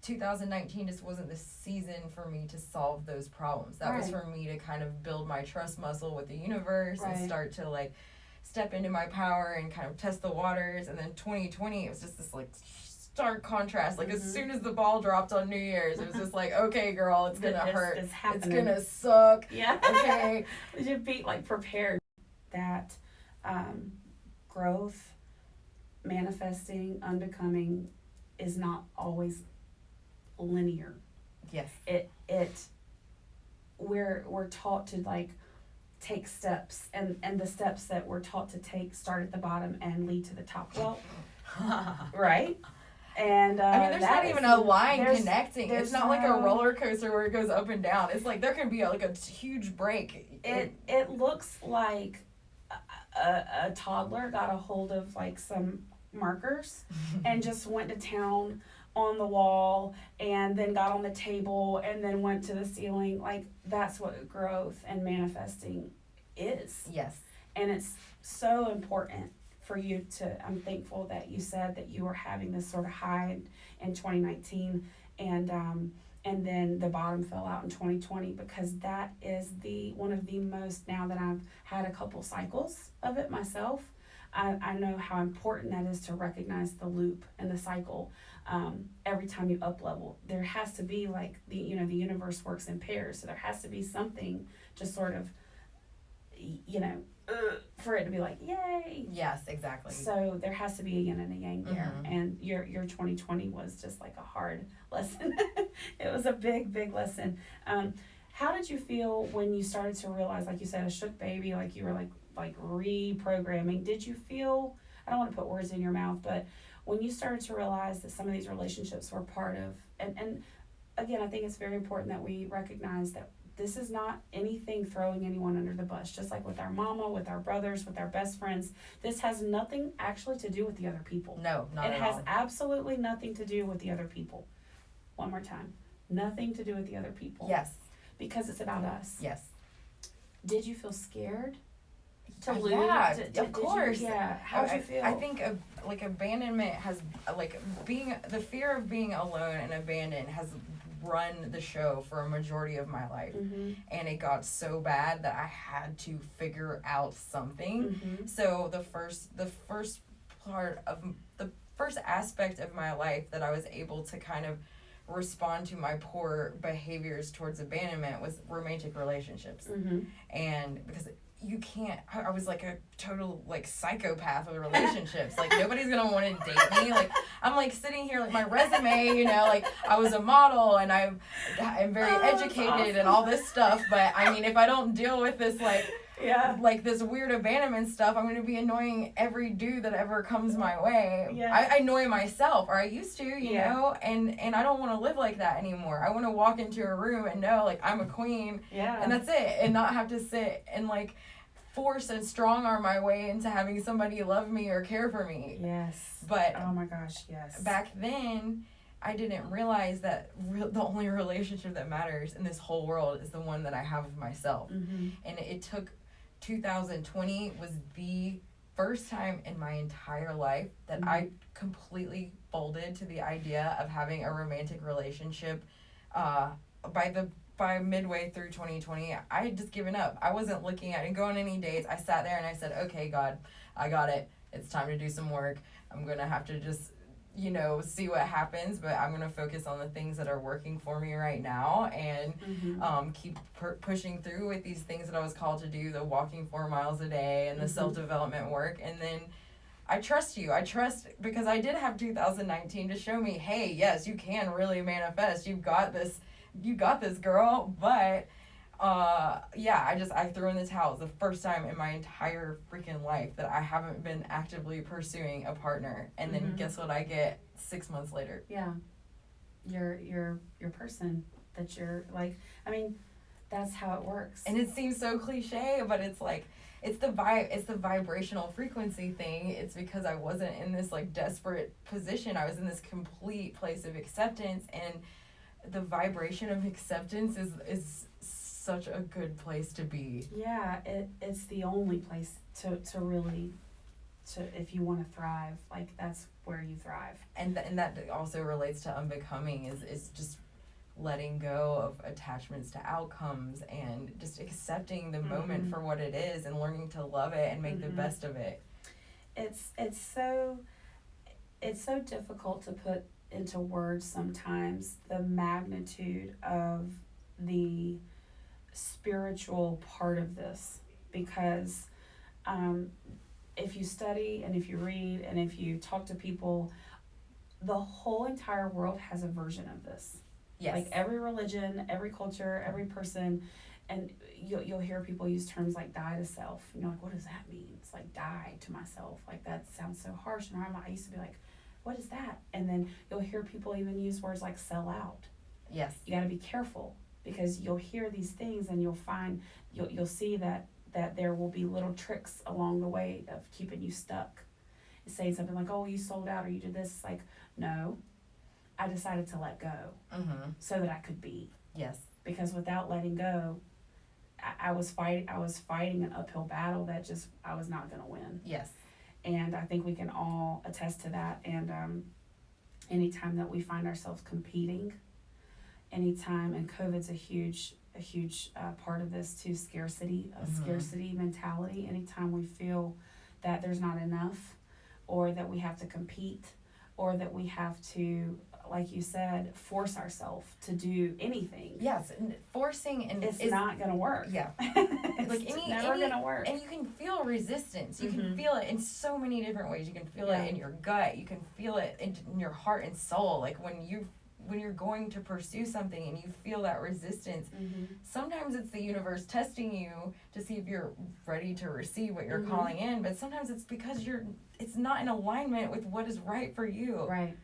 2019 just wasn't the season for me to solve those problems. That was for me to kind of build my trust muscle with the universe and start to like step into my power and kind of test the waters. And then 2020, it was just this like stark contrast. Like as soon as the ball dropped on New Year's, it was just like, okay, girl, it's gonna hurt. It's gonna suck. Yeah. Okay. We should be like prepared that growth, manifesting, unbecoming is not always linear. Yes. We're taught to like take steps, and the steps that we're taught to take start at the bottom and lead to the top. Well, right? And I mean, there's not even a line connecting. It's not like a roller coaster where it goes up and down. It's like there can be a huge break. It looks like a toddler got a hold of like some markers and just went to town on the wall and then got on the table and then went to the ceiling. Like that's what growth and manifesting is. Yes. And it's so important for you to, I'm thankful that you said that you were having this sort of high in 2019 and then the bottom fell out in 2020, because that is one of the most, now that I've had a couple cycles of it myself, I know how important that is to recognize the loop and the cycle. Every time you up level, there has to be like the universe works in pairs, so there has to be something to sort of for it to be like yay. Yes, exactly. So there has to be a yin and a yang there. And your 2020 was just like a hard lesson. It was a big lesson. How did you feel when you started to realize, like you said, a shook baby, like you were like reprogramming? Did you feel, I don't want to put words in your mouth, but when you started to realize that some of these relationships were part of, and again, I think it's very important that we recognize that this is not anything throwing anyone under the bus. Just like with our mama, with our brothers, with our best friends, this has nothing actually to do with the other people. No, not at all. It has absolutely nothing to do with the other people. One more time. Nothing to do with the other people. Yes. Because it's about us. Yes. Did you feel scared to lose? Yeah, of course. How did you feel? I think abandonment has, the fear of being alone and abandoned has run the show for a majority of my life. And it got so bad that I had to figure out something. So the first aspect of my life that I was able to kind of respond to my poor behaviors towards abandonment was romantic relationships. And because you can't, I was like a total like psychopath with relationships. Like nobody's gonna want to date me. Like I'm like sitting here like my resume, like I was a model and I'm very educated and all this stuff. But I mean, if I don't deal with this like this weird abandonment stuff, I'm gonna be annoying every dude that ever comes my way. I annoy myself, or I used to, you know, and I don't want to live like that anymore. I want to walk into a room and know like I'm a queen, and that's it, and not have to sit and like force and strong arm my way into having somebody love me or care for me. But oh my gosh, yes. Back then, I didn't realize that the only relationship that matters in this whole world is the one that I have with myself. And it took 2020 was the first time in my entire life that I completely folded to the idea of having a romantic relationship. By midway through 2020, I had just given up. I wasn't looking at and going on any dates. I sat there and I said, okay, God, I got it. It's time to do some work. I'm going to have to just, see what happens, but I'm going to focus on the things that are working for me right now and keep pushing through with these things that I was called to do, the walking 4 miles a day and the self-development work. And then I trust you. I trust because I did have 2019 to show me, hey, yes, you can really manifest. You've got this. You got this, girl. But I threw in the towel. It's the first time in my entire freaking life that I haven't been actively pursuing a partner. And then guess what I get 6 months later? Yeah. Your person that you're like, I mean, that's how it works. And it seems so cliche, but it's like, it's the vibrational frequency thing. It's because I wasn't in this like desperate position. I was in this complete place of acceptance, and the vibration of acceptance is such a good place to be. Yeah, it's the only place to really, if you want to thrive, like that's where you thrive. And that also relates to unbecoming is just letting go of attachments to outcomes and just accepting the moment for what it is and learning to love it and make the best of it. It's so difficult to put into words sometimes, the magnitude of the spiritual part of this, because if you study and if you read and if you talk to people, the whole entire world has a version of this. Yes. Like every religion, every culture, every person, and you'll hear people use terms like die to self. And you're like, what does that mean? It's like die to myself. Like that sounds so harsh. And I used to be like, what is that? And then you'll hear people even use words like sell out. Yes. You got to be careful because you'll hear these things and you'll see that there will be little tricks along the way of keeping you stuck. It's saying something like, oh, you sold out or you did this. It's like, no, I decided to let go so that I could be. Yes. Because without letting go, I was fighting an uphill battle that just I was not going to win. Yes. And I think we can all attest to that. And anytime that we find ourselves competing, anytime, and COVID's a huge part of this too, scarcity mentality. Anytime we feel that there's not enough, or that we have to compete, or that we have to, like you said, force ourselves to do anything. Yes, and forcing and it's not gonna work. Yeah, it's never gonna work. And you can feel resistance. You can feel it in so many different ways. You can feel it in your gut. You can feel it in your heart and soul. Like when you're going to pursue something and you feel that resistance, sometimes it's the universe testing you to see if you're ready to receive what you're calling in. But sometimes it's because it's not in alignment with what is right for you. Right.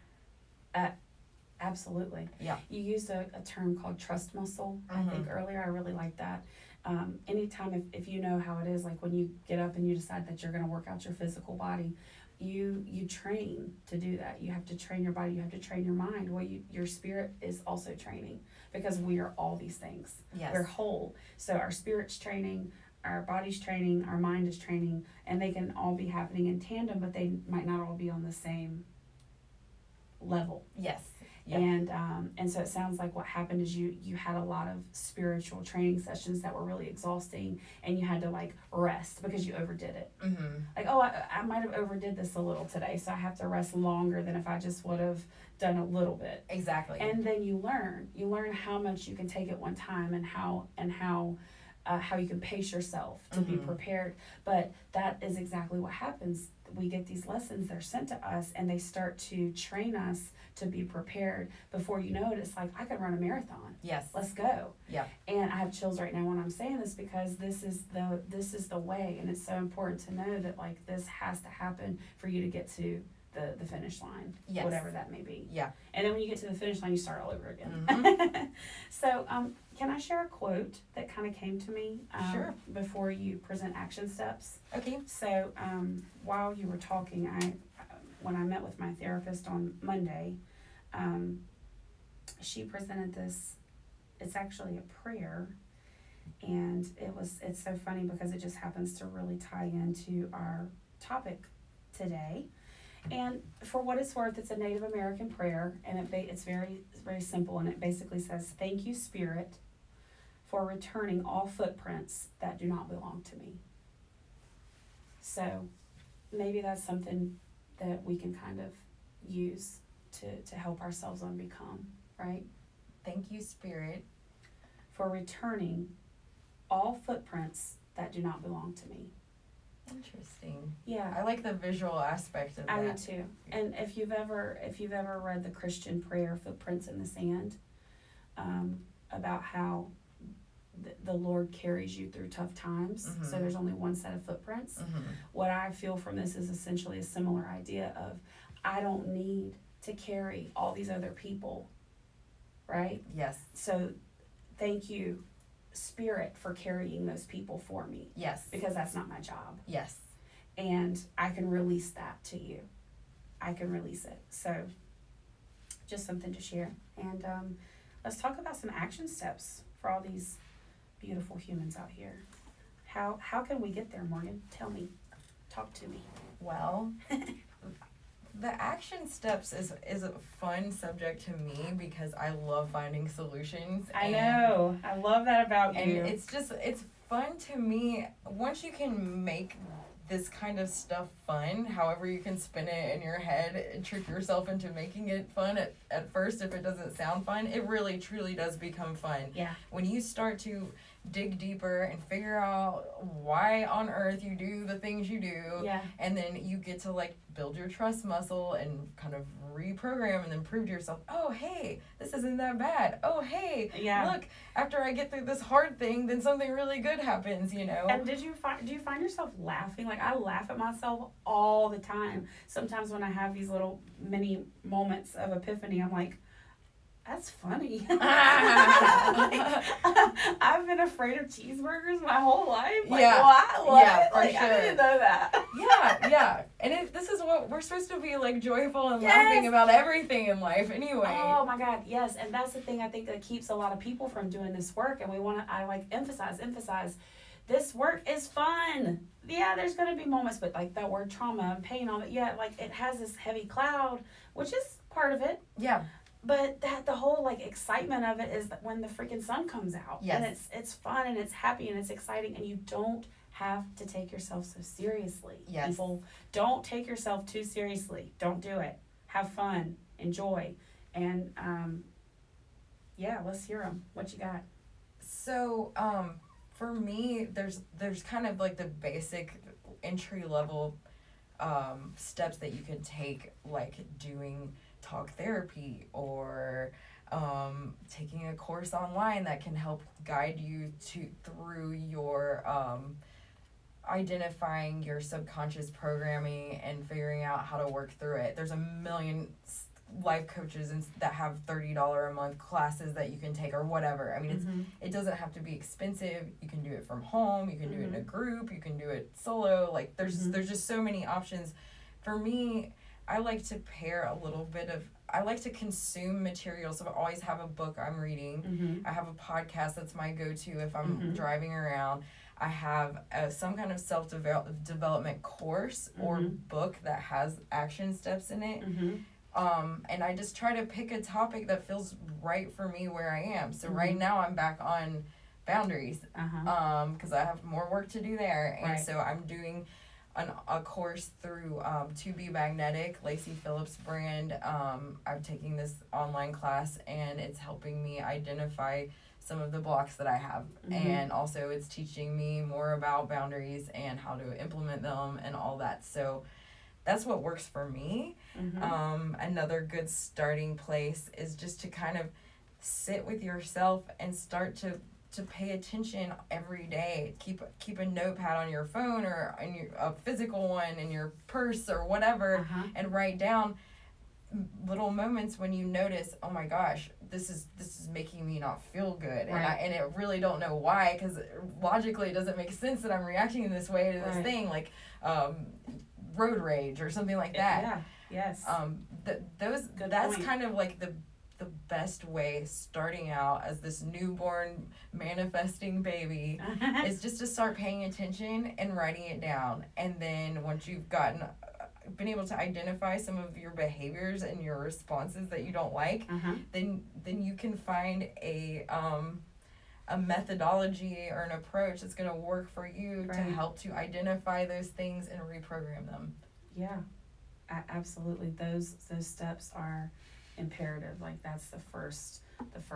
Absolutely. Yeah. You used a term called trust muscle, I think earlier. I really like that. Anytime if you know how it is, like when you get up and you decide that you're going to work out your physical body, you train to do that. You have to train your body. You have to train your mind. Well, your spirit is also training, because we are all these things. Yes. We're whole. So our spirit's training, our body's training, our mind is training, and they can all be happening in tandem, but they might not all be on the same level. Yes. Yep. And so it sounds like what happened is you had a lot of spiritual training sessions that were really exhausting, and you had to like rest because you overdid it. Like, oh, I might have overdid this a little today, so I have to rest longer than if I just would have done a little bit. Exactly. And then you learn how much you can take at one time, and how you can pace yourself to be prepared. But that is exactly what happens. We get these lessons, they're sent to us, and they start to train us to be prepared. Before you know it, it's like, I could run a marathon. Yes. Let's go. Yeah. And I have chills right now when I'm saying this, because this is the way, and it's so important to know that like this has to happen for you to get to the finish line. Yes. Whatever that may be. Yeah. And then when you get to the finish line, you start all over again. So can I share a quote that kind of came to me Sure. before you present action steps? Okay. So while you were talking, when I met with my therapist on Monday, she presented this. It's actually a prayer, And it's so funny because it just happens to really tie into our topic today. And for what it's worth, it's a Native American prayer, and it's very, very simple, and it basically says, "Thank you, Spirit, for returning all footprints that do not belong to me." So maybe that's something that we can kind of use to help ourselves unbecome, right? Thank you, Spirit. For returning all footprints that do not belong to me. Interesting. Yeah. I like the visual aspect of that. I do too. And if you've ever read the Christian prayer, Footprints in the Sand, about how the Lord carries you through tough times, Mm-hmm. so there's only one set of footprints. Mm-hmm. What I feel from this is essentially a similar idea of, I don't need to carry all these other people, right? Yes. So thank you, Spirit, for carrying those people for me, Yes. because that's not my job. Yes. And I can release that to you. I can release it. So just something to share. And let's talk about some action steps for all these beautiful humans out here. How can we get there, Morgan? Tell me. Talk to me. Well, the action steps is a fun subject to me because I love finding solutions. I know. I love that about and you. it's fun to me once you can make this kind of stuff fun, however you can spin it in your head and trick yourself into making it fun at first. If it doesn't sound fun, it really truly does become fun. Yeah. When you start to dig deeper and figure out why on earth you do the things you do, Yeah. and then you get to like build your trust muscle and kind of reprogram and then prove to yourself, oh hey, this isn't that bad. Oh hey, Yeah. look, after I get through this hard thing, then something really good happens, you know. And do you find yourself laughing? Like, I laugh at myself all the time. Sometimes when I have these little mini moments of epiphany, I'm like, that's funny. Like, I've been afraid of cheeseburgers my whole life. Like, Yeah. What? Yeah, for Like, I sure. didn't know that. yeah. And this is what we're supposed to be, like, joyful and Yes. laughing about everything in life anyway. Oh my God, yes. And that's the thing I think that keeps a lot of people from doing this work. And I like emphasize, this work is fun. Yeah, there's going to be moments, but like that word trauma and pain, all that. Yeah, like it has this heavy cloud, which is part of it. Yeah. But the whole like excitement of it is that when the freaking sun comes out. Yes. And it's fun and it's happy and it's exciting, and you don't have to take yourself so seriously. Yes. People, don't take yourself too seriously. Don't do it. Have fun. Enjoy. And yeah, let's hear them. What you got? So, for me, there's kind of like the basic entry level steps that you could take, like doing talk therapy or taking a course online that can help guide you through your identifying your subconscious programming and figuring out how to work through it. There's a million life coaches that have $30 a month classes that you can take or whatever. I mean, it doesn't have to be expensive. You can do it from home. You can do it in a group. You can do it solo. Like there's just so many options. For me, I like to pair a little bit of, I like to consume material. So I always have a book I'm reading. I have a podcast that's my go-to if I'm driving around. I have some kind of self-development course or book that has action steps in it. And I just try to pick a topic that feels right for me where I am. So right now I'm back on boundaries because I have more work to do there. And so I'm doing a course through To Be Magnetic, Lacey Phillips brand. I'm taking this online class and it's helping me identify some of the blocks that I have. And also it's teaching me more about boundaries and how to implement them and all that. So that's what works for me. Another good starting place is just to kind of sit with yourself and start to pay attention every day. Keep a notepad on your phone or a physical one in your purse or whatever, and write down little moments when you notice, oh my gosh, this is making me not feel good, and I really don't know why, because logically it doesn't make sense that I'm reacting in this way to this thing, like road rage or something like that. Yes. That's kind of like the the best way, starting out as this newborn manifesting baby, is just to start paying attention and writing it down. And then once you've been able to identify some of your behaviors and your responses that you don't like, then you can find a methodology or an approach that's going to work for you to help to identify those things and reprogram them. Yeah, absolutely. Those steps are imperative. Like, that's the first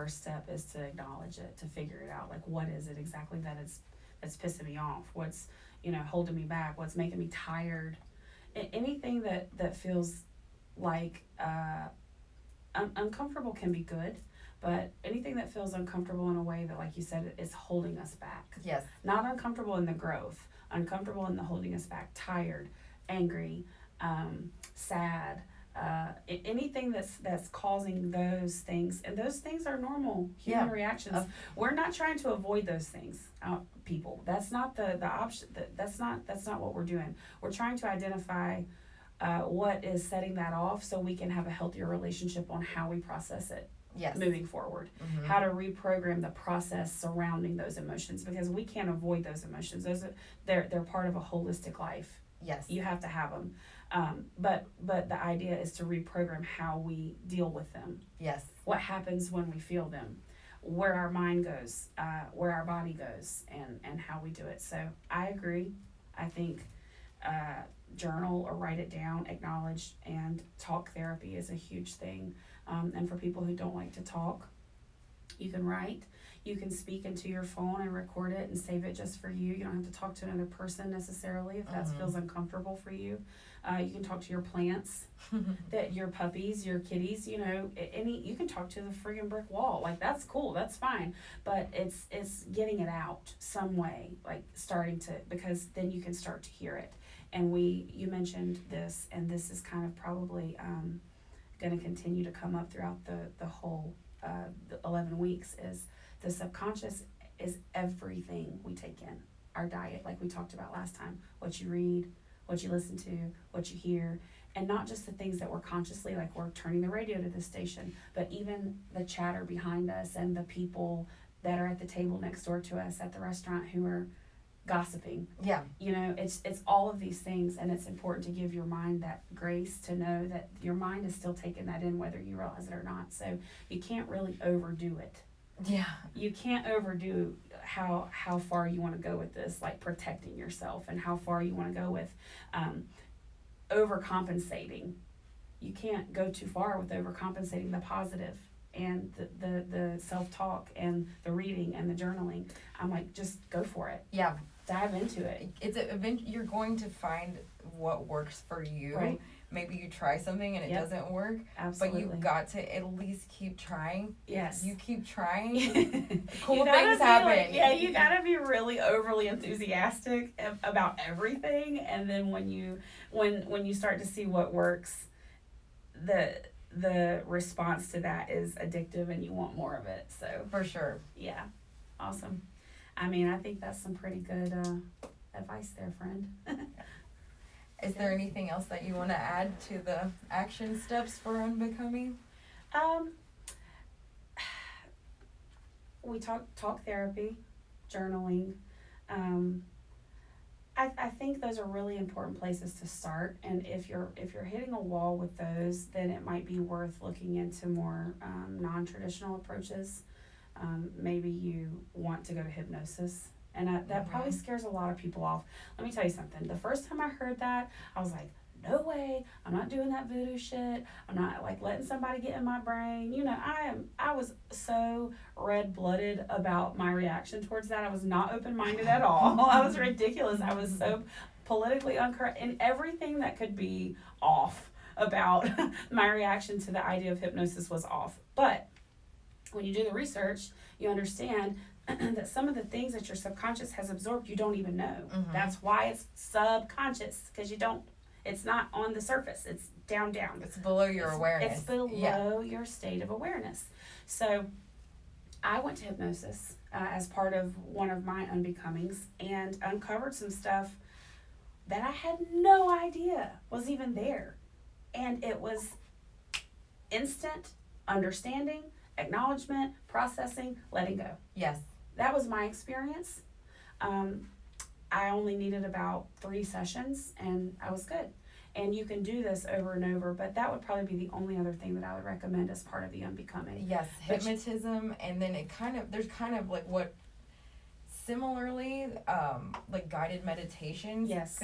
step, is to acknowledge it, to figure it out. Like, what is it exactly that's pissing me off? What's, holding me back? What's making me tired? Anything that feels like uncomfortable can be good, but anything that feels uncomfortable in a way that, like you said, is holding us back. Yes. Not uncomfortable in the growth, uncomfortable in the holding us back, tired, angry, sad, anything that's causing those things. And those things are normal human reactions. We're not trying to avoid those things, people. That's not the option. That's not what we're doing. We're trying to identify what is setting that off, so we can have a healthier relationship on how we process it. Yes. Moving forward, how to reprogram the process surrounding those emotions, because we can't avoid those emotions. They're part of a holistic life. Yes. You have to have them. But the idea is to reprogram how we deal with them. Yes. What happens when we feel them, where our mind goes, where our body goes, and how we do it. So I agree. I think journal or write it down, acknowledge, and talk therapy is a huge thing. And for people who don't like to talk, you can write. You can speak into your phone and record it and save it just for you. You don't have to talk to another person necessarily if that feels uncomfortable for you. You can talk to your plants, your puppies, your kitties, you can talk to the friggin' brick wall. Like, that's cool, that's fine. But it's getting it out some way, like starting to, because then you can start to hear it. And you mentioned this, and this is kind of probably going to continue to come up throughout the whole the 11 weeks, is the subconscious is everything we take in. Our diet, like we talked about last time, what you read, what you listen to, what you hear, and not just the things that we're consciously, like we're turning the radio to this station, but even the chatter behind us and the people that are at the table next door to us at the restaurant who are gossiping. Yeah. It's all of these things, and it's important to give your mind that grace to know that your mind is still taking that in whether you realize it or not. So you can't really overdo it. Yeah. You can't overdo how far you want to go with this, like protecting yourself, and how far you want to go with overcompensating. You can't go too far with overcompensating the positive and the self-talk and the reading and the journaling. I'm like, just go for it. Yeah. Dive into it. You're going to find what works for you. Right. Maybe you try something and it doesn't work. Absolutely. But you've got to at least keep trying. Yes. You keep trying. Cool things happen. You gotta be really overly enthusiastic about everything, and then when you start to see what works, the response to that is addictive, and you want more of it. So for sure. Yeah. Awesome. I mean, I think that's some pretty good advice there, friend. Is there anything else that you want to add to the action steps for unbecoming? We talk therapy, journaling. I think those are really important places to start. And if you're hitting a wall with those, then it might be worth looking into more non-traditional approaches. Maybe you want to go to hypnosis. And that probably scares a lot of people off. Let me tell you something. The first time I heard that, I was like, no way. I'm not doing that voodoo shit. I'm not like letting somebody get in my brain. I was so red-blooded about my reaction towards that. I was not open-minded at all. I was ridiculous. I was so politically incorrect, and everything that could be off about my reaction to the idea of hypnosis was off. But when you do the research, you understand that some of the things that your subconscious has absorbed, you don't even know. That's why it's subconscious, because it's not on the surface. It's down. It's below your awareness. It's below your state of awareness. So I went to hypnosis as part of one of my unbecomings, and uncovered some stuff that I had no idea was even there. And it was instant understanding, acknowledgement, processing, letting go. Yes. That was my experience. I only needed about 3 sessions and I was good. And you can do this over and over, but that would probably be the only other thing that I would recommend as part of the unbecoming. Yes, hypnotism, and then there's kind of like what similarly like guided meditations. Yes.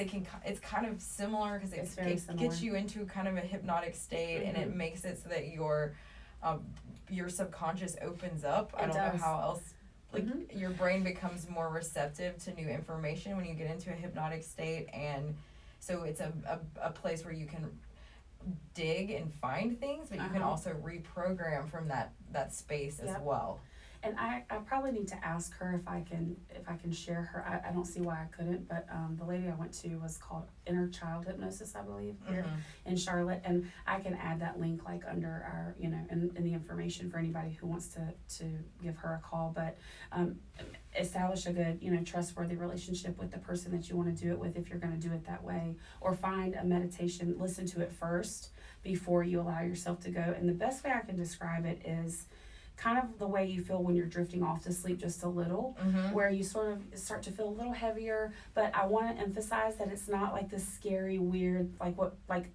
It's kind of similar because it gets you into kind of a hypnotic state, and it makes it so that your subconscious opens up. I don't know how else. Like your brain becomes more receptive to new information when you get into a hypnotic state, and so it's a place where you can dig and find things, but you can also reprogram from that space as well. And I probably need to ask her if I can share her. I don't see why I couldn't, but the lady I went to was called Inner Child Hypnosis, I believe, here in Charlotte. And I can add that link like under our, in the information for anybody who wants to give her a call. But establish a good, trustworthy relationship with the person that you want to do it with if you're going to do it that way. Or find a meditation, listen to it first before you allow yourself to go. And the best way I can describe it is kind of the way you feel when you're drifting off to sleep just a little, where you sort of start to feel a little heavier. But I want to emphasize that it's not like this scary, weird, like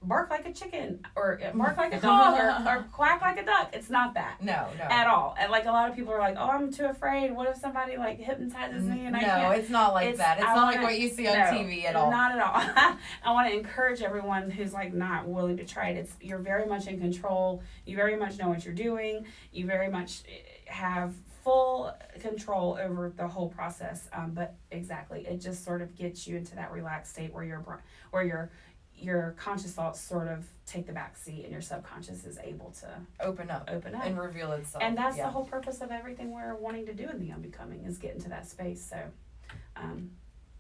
bark like a chicken or bark like a dog or quack like a duck. It's not that. No. At all. And like a lot of people are like, oh, I'm too afraid. What if somebody like hypnotizes me and I can't? No, it's not like that. It's not like what you see on TV at all. Not at all. I want to encourage everyone who's like not willing to try it. You're very much in control. You very much know what you're doing. You very much have full control over the whole process, but exactly, it just sort of gets you into that relaxed state where your conscious thoughts sort of take the back seat and your subconscious is able to open up and reveal itself. And that's the whole purpose of everything we're wanting to do in the unbecoming, is get into that space. So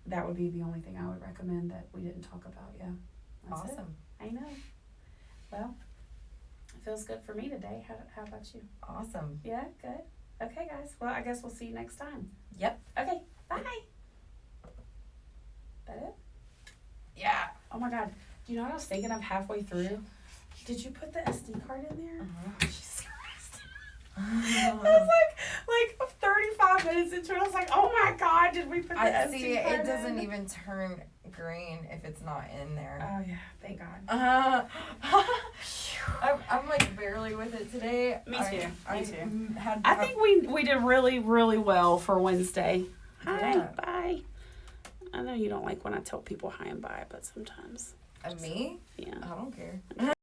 that would be the only thing I would recommend that we didn't talk about. That's awesome. I know. Well, feels good for me today. How about you? Awesome. Yeah, good. Okay, guys. Well, I guess we'll see you next time. Yep. Okay, bye. That it? Yeah. Oh my God. Do you know what I was thinking of halfway through? Did you put the SD card in there? Jesus Christ. I was like 35 minutes into it. I was like, oh my God, did we put the SD card in? It doesn't even turn green if it's not in there. Oh yeah, thank God. I'm like barely with it today. Me too. Me too. I think we did really, really well for Wednesday. Hi, bye. I know you don't like when I tell people hi and bye, but sometimes. Me? Yeah. I don't care.